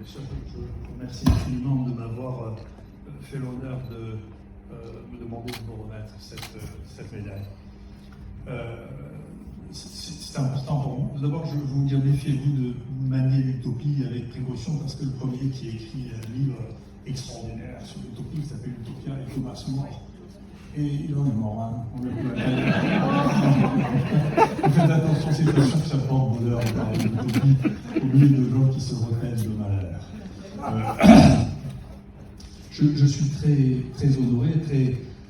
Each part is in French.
Je vous remercie infiniment de m'avoir fait l'honneur de me demander de vous remettre cette médaille. C'est important pour moi. D'abord, je vous dire, méfiez-vous de manier l'utopie avec précaution, parce que le premier qui a écrit un livre extraordinaire sur l'utopie, qui s'appelle Utopia, est Thomas More. Et il en est mort, hein. On faites attention, c'est pas sûr que ça porte bonheur de parler d'utopie au milieu de gens qui se retraîtent de malheur. Je suis très honoré,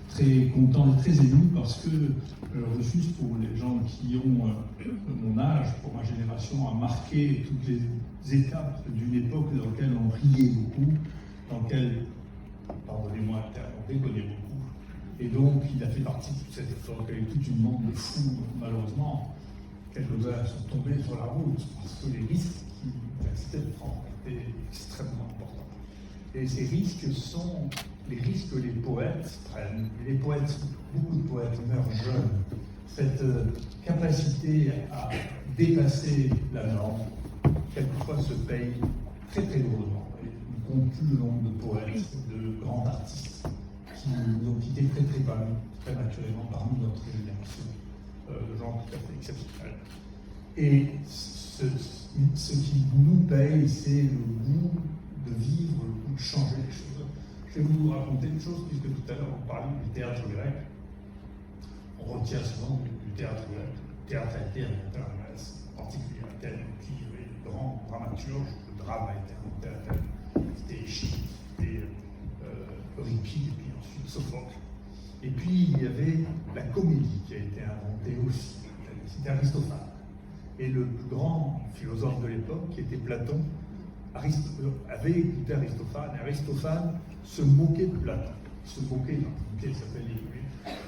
très content et très ému parce que Rufus, pour les gens qui ont mon âge, pour ma génération, a marqué toutes les étapes d'une époque dans laquelle on riait beaucoup, dans laquelle, pardonnez-moi le terme, on déconnait beaucoup. Et donc, il a fait partie de cette époque avec toute une bande de fous, malheureusement. Quelques-uns sont tombés sur la route parce que les risques qu'ils acceptaient de prendre étaient extrêmement importants. Et ces risques sont les risques que les poètes prennent. Et les poètes, beaucoup de poètes meurent jeunes. Cette capacité à dépasser la norme, quelquefois se paye très très lourdement. Et on compte plus le nombre de poètes, de grands artistes qui nous ont quittés très naturellement parmi notre génération, de gens tout à fait exceptionnels. Et ce qui nous paye, c'est le goût de vivre, le goût de changer les choses. Je vais vous raconter une chose, puisque tout à l'heure on parlait du théâtre grec. On retient souvent du théâtre grec. Le théâtre a été inventé en Grèce, en particulier à Athènes, qui avait de grands dramaturges. Le drame a été inventé à Athènes. C'était Échille, c'était Euripide, et puis ensuite Sophocle. Et puis il y avait la comédie qui a été inventée aussi. C'était Aristophane. Et le plus grand philosophe de l'époque, qui était Platon, avait écouté Aristophane, et Aristophane se moquait de Platon. Il se moquait d'un bouquet qui s'appelle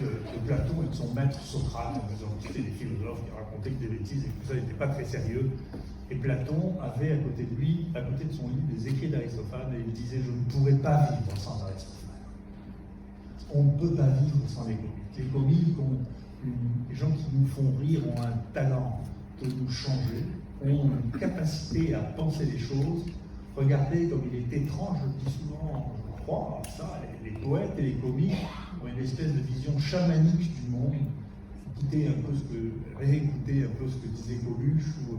de Platon et de son maître Socrate, en faisant citer des philosophes qui racontaient que des bêtises et que tout ça n'était pas très sérieux. Et Platon avait à côté de lui, à côté de son livre, des écrits d'Aristophane, et il disait: je ne pourrais pas vivre sans Aristophane. On ne peut pas vivre sans les comiques. Les comiques, les gens qui nous font rire ont un talent de nous changer, ont une capacité à penser les choses. Regardez comme il est étrange, je dis souvent, je crois à ça, les poètes et les comiques ont une espèce de vision chamanique du monde. Réécoutez un peu ce que disait Coluche, ou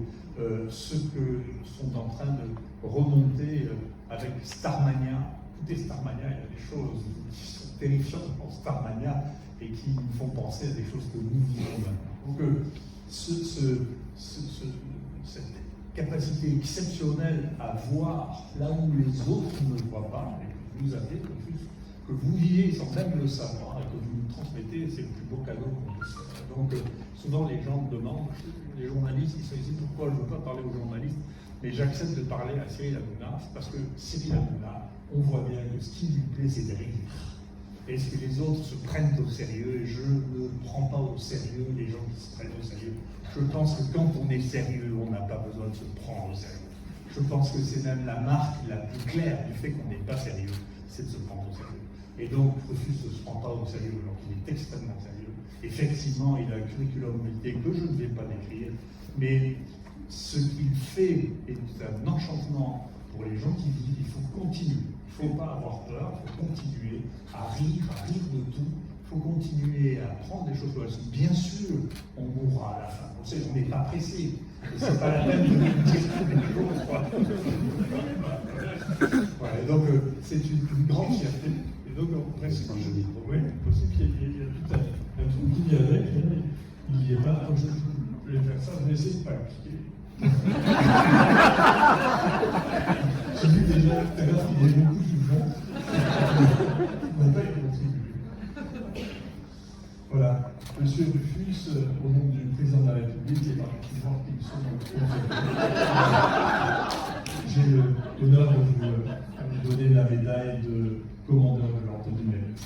ceux que sont en train de remonter avec Starmania. Écoutez Starmania, il y a des choses qui sont terrifiantes dans Starmania et qui nous font penser à des choses que nous vivons maintenant. Donc cette capacité exceptionnelle à voir là où les autres ne voient pas, et que vous avez, que vous vivez sans même le savoir, et que vous nous transmettez, c'est le plus beau cadeau qu'on puisse faire. Donc souvent les gens me demandent, les journalistes, ils sont ici, pourquoi je ne veux pas parler aux journalistes, mais j'accepte de parler à Cyril Hanouna, c'est parce que Cyril Hanouna, on voit bien que ce qui lui plaît, c'est de rire. Et ce que les autres se prennent au sérieux, et je ne prends pas au sérieux les gens qui se prennent au sérieux. Je pense que quand on est sérieux, on n'a pas besoin de se prendre au sérieux. Je pense que c'est même la marque la plus claire du fait qu'on n'est pas sérieux, c'est de se prendre au sérieux. Et donc, Rufus ne se prend pas au sérieux, alors qu'il est extrêmement sérieux. Effectivement, il a un curriculum vitae que je ne vais pas décrire, mais ce qu'il fait est un enchantement pour les gens qui vivent. Il faut continuer. Il ne faut pas avoir peur, il faut continuer à rire de tout. Il faut continuer à prendre des choses comme ça. Bien sûr, on mourra à la fin. On sait qu'on n'est pas pressé. C'est pas la peine de nous dire tous les jours. Voilà, donc, c'est une grande fierté. Et donc, après, c'est quand je dis, oui, possible qu'il y ait tout un truc qui vient avec. Il n'y est pas. Quand je vais faire ça, je vais essayer de ne pas appliquer. J'ai vu déjà tout à l'heure qu'il y a beaucoup de gens qui n'ont pas contribué. Voilà. Monsieur Rufus, au nom du président de la République et particulièrement qui sont j'ai l'honneur de vous donner la médaille de commandeur de l'ordre du Mérite.